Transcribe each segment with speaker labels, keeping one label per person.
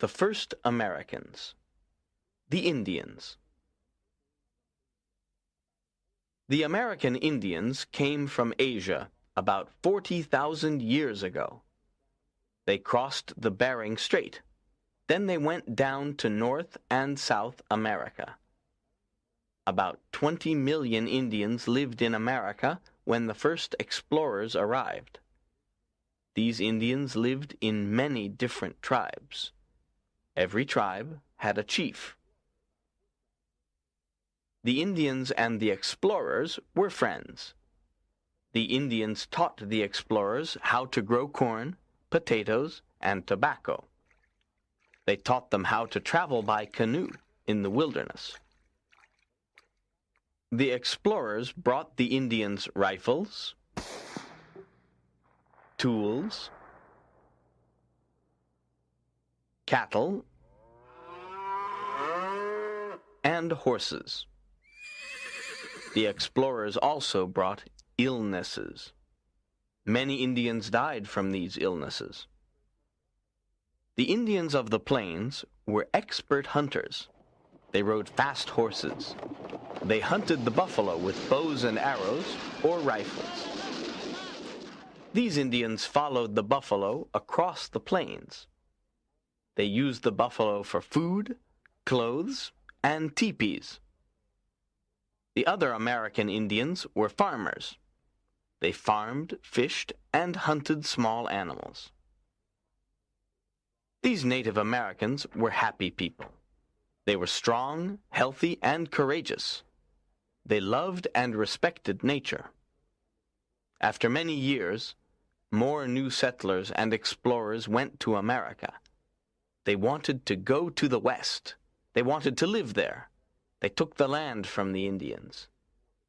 Speaker 1: The first Americans. The Indians. The American Indians came from Asia about 40,000 years ago. They crossed the Bering Strait. Then they went down to North and South America. About 20 million Indians lived in America when the first explorers arrived. These Indians lived in many different tribes. Every tribe had a chief. The Indians and the explorers were friends. The Indians taught the explorers how to grow corn, potatoes, and tobacco. They taught them how to travel by canoe in the wilderness. The explorers brought the Indians rifles, tools, cattle, and horses. The explorers also brought illnesses. Many Indians died from these illnesses. The Indians of the plains were expert hunters. They rode fast horses. They hunted the buffalo with bows and arrows or rifles. These Indians followed the buffalo across the plains. They used the buffalo for food, clothes, and teepees. The other American Indians were farmers. They farmed, fished, and hunted small animals. These Native Americans were happy people. They were strong, healthy, and courageous. They loved and respected nature. After many years, more new settlers and explorers went to America. They wanted to go to the West. They wanted to live there. They took the land from the Indians.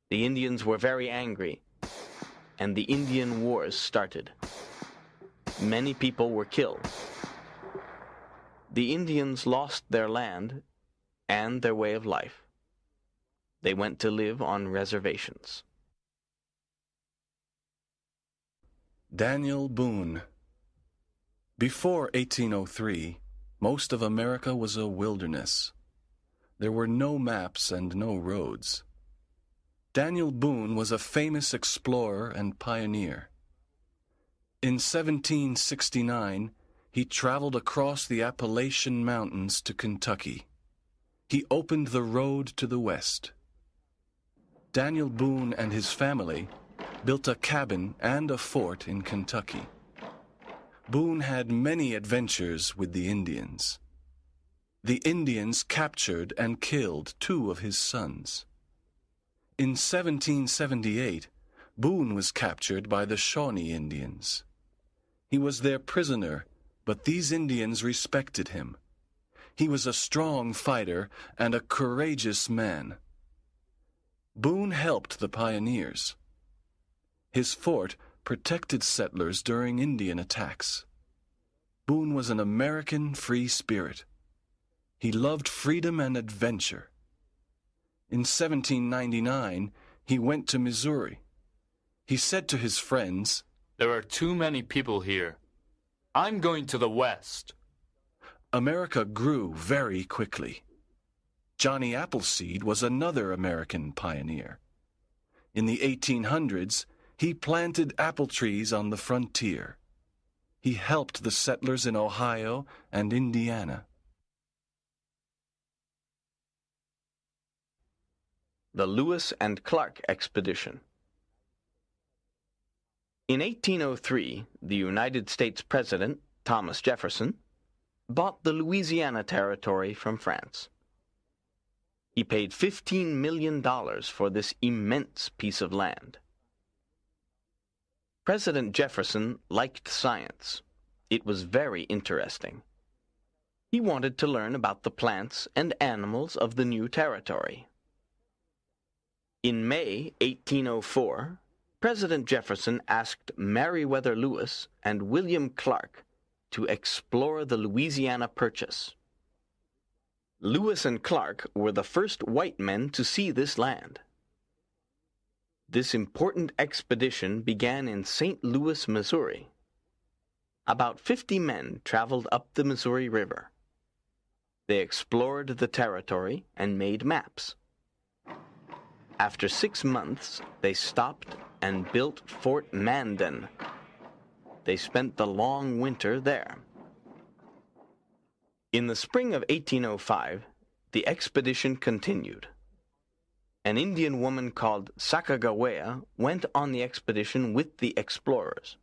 Speaker 1: The Indians were very angry, and the Indian Wars started. Many people were killed. The Indians lost their land and their way of life. They went to live on reservations.
Speaker 2: Daniel Boone. Before 1803, most of America was a wilderness. There were no maps and no roads. Daniel Boone was a famous explorer and pioneer. In 1769, he traveled across the Appalachian Mountains to Kentucky. He opened the road to the West. Daniel Boone and his family built a cabin and a fort in Kentucky. Boone had many adventures with the Indians. The Indians captured and killed 2 of his sons. In 1778, Boone was captured by the Shawnee Indians. He was their prisoner, but these Indians respected him. He was a strong fighter and a courageous man. Boone helped the pioneers. His fort protected settlers during Indian attacks. Boone was an American free spirit. He loved freedom and adventure. In 1799, he went to Missouri. He said to his friends,
Speaker 3: "There are too many people here. I'm going to the West."
Speaker 2: America grew very quickly. Johnny Appleseed was another American pioneer. In the 1800s, he planted apple trees on the frontier. He helped the settlers in Ohio and Indiana.
Speaker 1: The Lewis and Clark Expedition. In 1803, the United States President, Thomas Jefferson, bought the Louisiana Territory from France. He paid $15 million for this immense piece of land. President Jefferson liked science. It was very interesting. He wanted to learn about the plants and animals of the new territory. In May 1804, President Jefferson asked Meriwether Lewis and William Clark to explore the Louisiana Purchase. Lewis and Clark were the first white men to see this land. This important expedition began in St. Louis, Missouri. About 50 men traveled up the Missouri River. They explored the territory and made maps. After 6 months, they stopped and built Fort Mandan. They spent the long winter there. In the spring of 1805, the expedition continued. An Indian woman called Sacagawea went on the expedition with the explorers.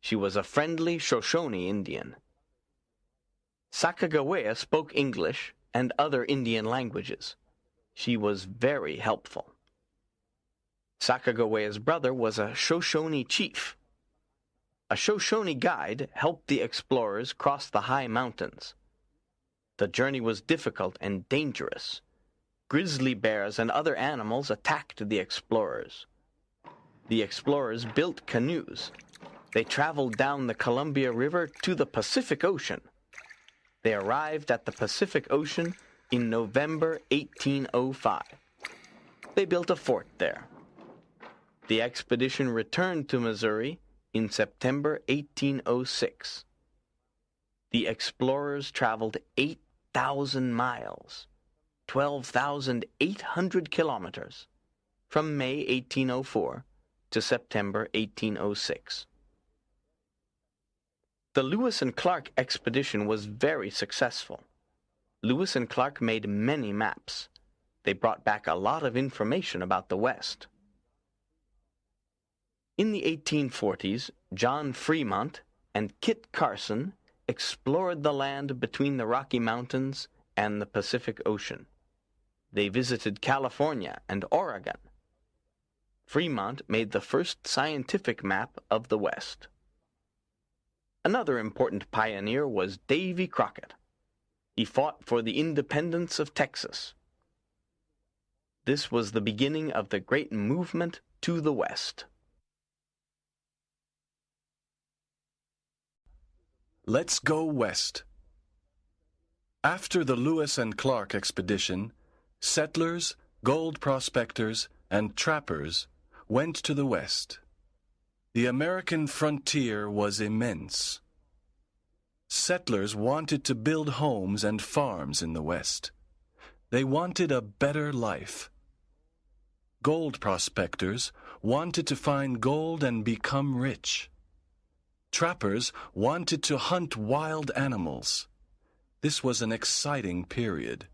Speaker 1: She was a friendly Shoshone Indian. Sacagawea spoke English and other Indian languages. She was very helpful. Sacagawea's brother was a Shoshone chief. A Shoshone guide helped the explorers cross the high mountains. The journey was difficult and dangerous. Grizzly bears and other animals attacked the explorers. The explorers built canoes. They traveled down the Columbia River to the Pacific Ocean. They arrived at the Pacific Ocean in November 1805. They built a fort there. The expedition returned to Missouri in September 1806. The explorers traveled 8,000 miles, 12,800 kilometers, from May 1804 to September 1806. The Lewis and Clark expedition was very successful. Lewis and Clark made many maps. They brought back a lot of information about the West. In the 1840s, John Fremont and Kit Carson explored the land between the Rocky Mountains and the Pacific Ocean. They visited California and Oregon. Fremont made the first scientific map of the West. Another important pioneer was Davy Crockett. He fought for the independence of Texas. This was the beginning of the great movement to the West.
Speaker 2: Let's go west. After the Lewis and Clark expedition, settlers, gold prospectors, and trappers went to the west. The American frontier was immense. Settlers wanted to build homes and farms in the west. They wanted a better life. Gold prospectors wanted to find gold and become rich. Trappers wanted to hunt wild animals. This was an exciting period.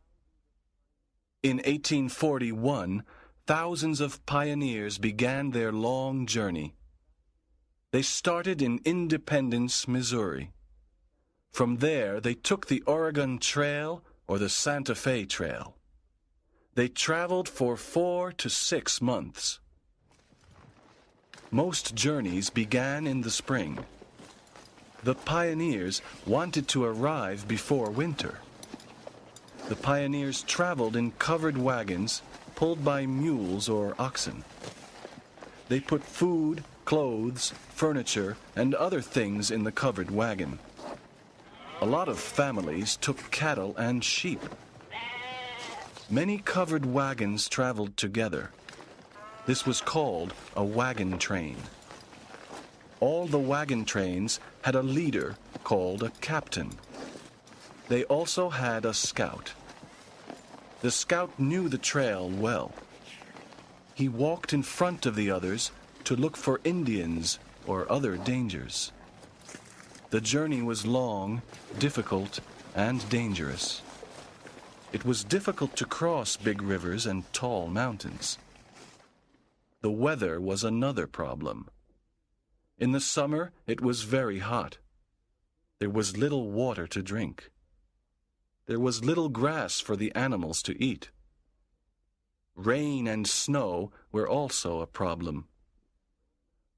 Speaker 2: In 1841, thousands of pioneers began their long journey. They started in Independence, Missouri. From there, they took the Oregon Trail or the Santa Fe Trail. They traveled for 4 to 6 months. Most journeys began in the spring. The pioneers wanted to arrive before winter. The pioneers traveled in covered wagons pulled by mules or oxen. They put food, clothes, furniture, and other things in the covered wagon. A lot of families took cattle and sheep. Many covered wagons traveled together. This was called a wagon train. All the wagon trains had a leader called a captain. They also had a scout. The scout knew the trail well. He walked in front of the others to look for Indians or other dangers. The journey was long, difficult, and dangerous. It was difficult to cross big rivers and tall mountains. The weather was another problem. In the summer, it was very hot. There was little water to drink. There was little grass for the animals to eat. Rain and snow were also a problem.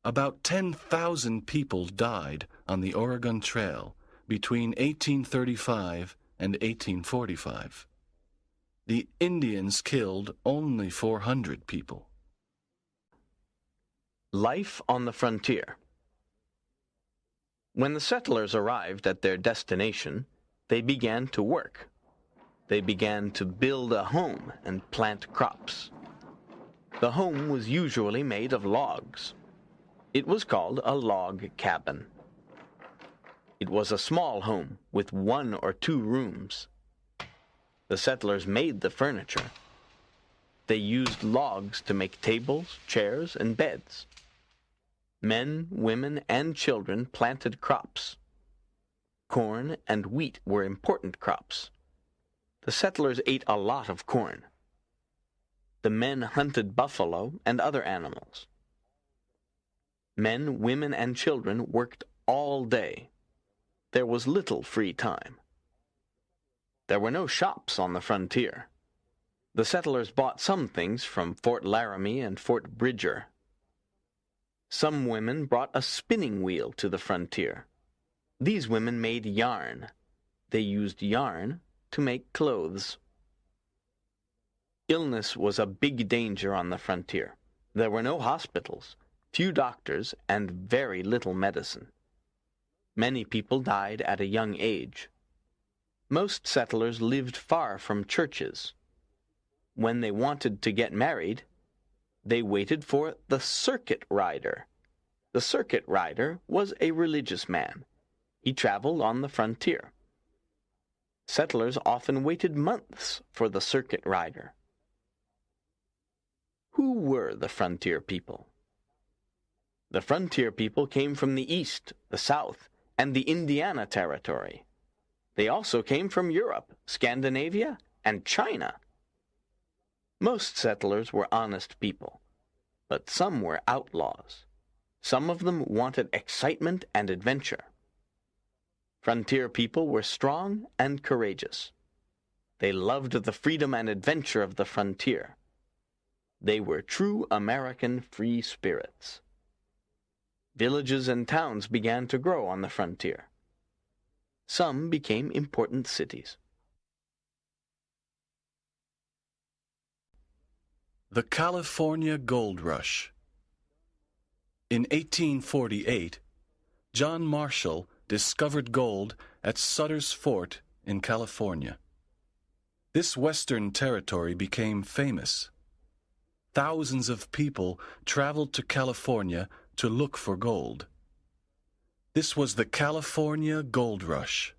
Speaker 2: About 10,000 people died on the Oregon Trail between 1835 and 1845. The Indians killed only 400 people.
Speaker 1: Life on the frontier. When the settlers arrived at their destination, they began to work. They began to build a home and plant crops. The home was usually made of logs. It was called a log cabin. It was a small home with 1 or 2 rooms. The settlers made the furniture. They used logs to make tables, chairs, and beds. Men, women, and children planted crops. Corn and wheat were important crops. The settlers ate a lot of corn. The men hunted buffalo and other animals. Men, women, and children worked all day. There was little free time. There were no shops on the frontier. The settlers bought some things from Fort Laramie and Fort Bridger. Some women brought a spinning wheel to the frontier. These women made yarn. They used yarn to make clothes. Illness was a big danger on the frontier. There were no hospitals, few doctors, and very little medicine. Many people died at a young age. Most settlers lived far from churches. When they wanted to get married, they waited for the circuit rider. The circuit rider was a religious man. He traveled on the frontier. Settlers often waited months for the circuit rider. Who were the frontier people? The frontier people came from the east, the south, and the Indiana Territory. They also came from Europe, Scandinavia, and China. Most settlers were honest people, but some were outlaws. Some of them wanted excitement and adventure. Frontier people were strong and courageous. They loved the freedom and adventure of the frontier. They were true American free spirits. Villages and towns began to grow on the frontier. Some became important cities.
Speaker 2: The California Gold Rush. In 1848, John Marshall discovered gold at Sutter's Fort in California. This western territory became famous. Thousands of people traveled to California to look for gold. This was the California Gold Rush.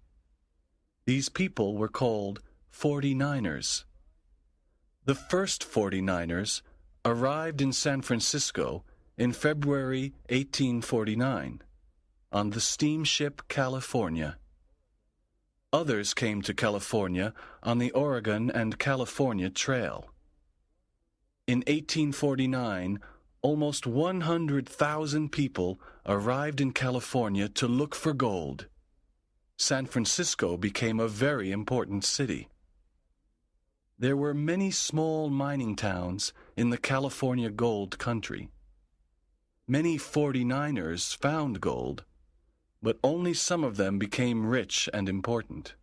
Speaker 2: These people were called 49ers. The first 49ers arrived in San Francisco in February 1849 on the steamship California. Others came to California on the Oregon and California Trail. In 1849, almost 100,000 people arrived in California to look for gold. San Francisco became a very important city. There were many small mining towns in the California gold country. Many 49ers found gold, but only some of them became rich and important.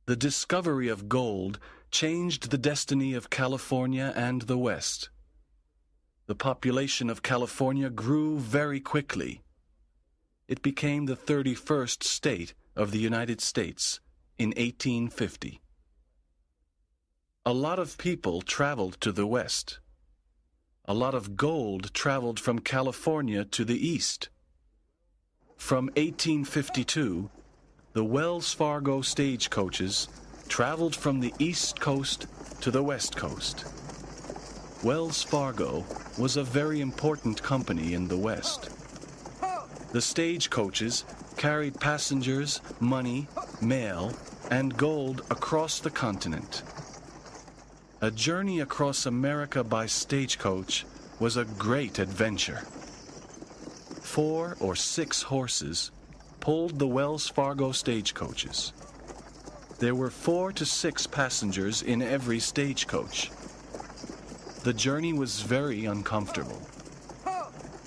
Speaker 2: The discovery of gold changed the destiny of California and the West. The population of California grew very quickly. It became the 31st state of the United States in 1850. A lot of people traveled to the West. A lot of gold traveled from California to the East. From 1852, the Wells Fargo stagecoaches traveled from the East Coast to the West Coast. Wells Fargo was a very important company in the West. The stagecoaches carried passengers, money, mail, and gold across the continent. A journey across America by stagecoach was a great adventure. 4 or 6 horses pulled the Wells Fargo stagecoaches. There were 4 to 6 passengers in every stagecoach. The journey was very uncomfortable.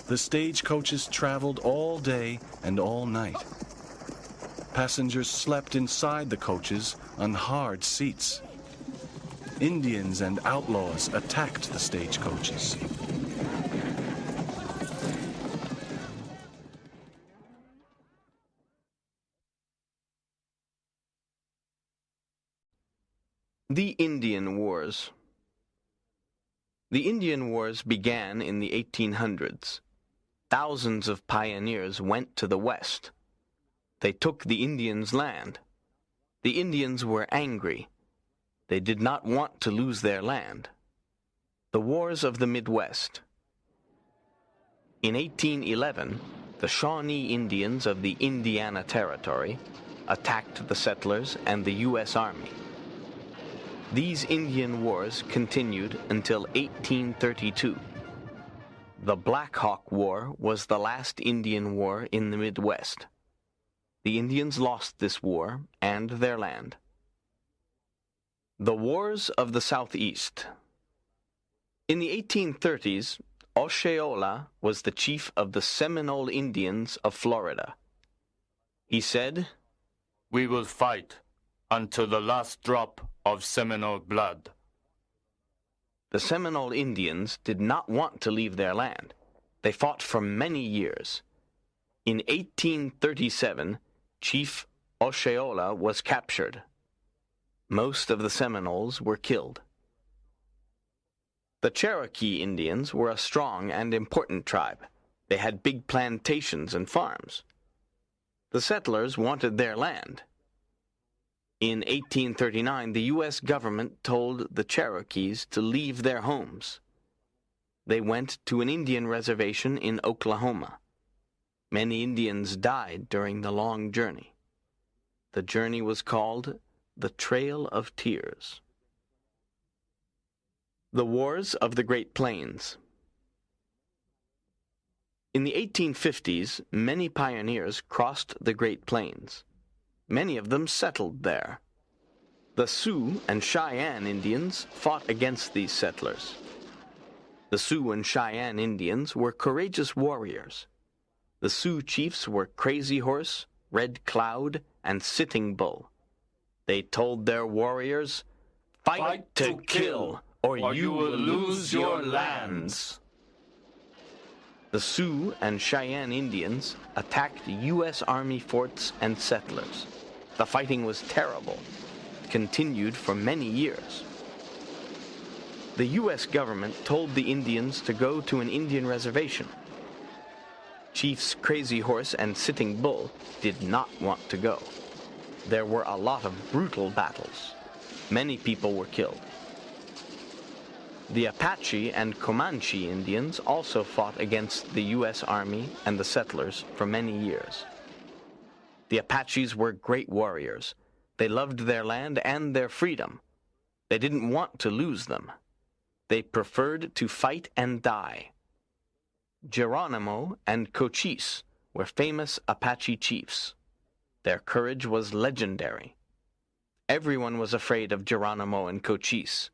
Speaker 2: The stagecoaches traveled all day and all night. Passengers slept inside the coaches on hard seats. Indians and outlaws attacked the stagecoaches.
Speaker 1: The Indian Wars. The Indian Wars began in the 1800s. Thousands of pioneers went to the West. They took the Indians' land. The Indians were angry. They did not want to lose their land. The Wars of the Midwest. In 1811, the Shawnee Indians of the Indiana Territory attacked the settlers and the U.S. Army. These Indian wars continued until 1832. The Black Hawk War was the last Indian war in the Midwest. The Indians lost this war and their land. The Wars of the Southeast. In the 1830s, Osceola was the chief of the Seminole Indians of Florida. He said,
Speaker 3: "We will fight until the last drop of Seminole blood."
Speaker 1: The Seminole Indians did not want to leave their land. They fought for many years. In 1837, Chief Osceola was captured. Most of the Seminoles were killed. The Cherokee Indians were a strong and important tribe. They had big plantations and farms. The settlers wanted their land. In 1839, the U.S. government told the Cherokees to leave their homes. They went to an Indian reservation in Oklahoma. Many Indians died during the long journey. The journey was called the Trail of Tears. The Wars of the Great Plains. In the 1850s, many pioneers crossed the Great Plains. Many of them settled there. The Sioux and Cheyenne Indians fought against these settlers. The Sioux and Cheyenne Indians were courageous warriors. The Sioux chiefs were Crazy Horse, Red Cloud, and Sitting Bull. They told their warriors, "Fight to kill, or you will lose your lands." The Sioux and Cheyenne Indians attacked U.S. Army forts and settlers. The fighting was terrible. It continued for many years. The U.S. government told the Indians to go to an Indian reservation. Chiefs Crazy Horse and Sitting Bull did not want to go. There were a lot of brutal battles. Many people were killed. The Apache and Comanche Indians also fought against the U.S. Army and the settlers for many years. The Apaches were great warriors. They loved their land and their freedom. They didn't want to lose them. They preferred to fight and die. Geronimo and Cochise were famous Apache chiefs. Their courage was legendary. Everyone was afraid of Geronimo and Cochise.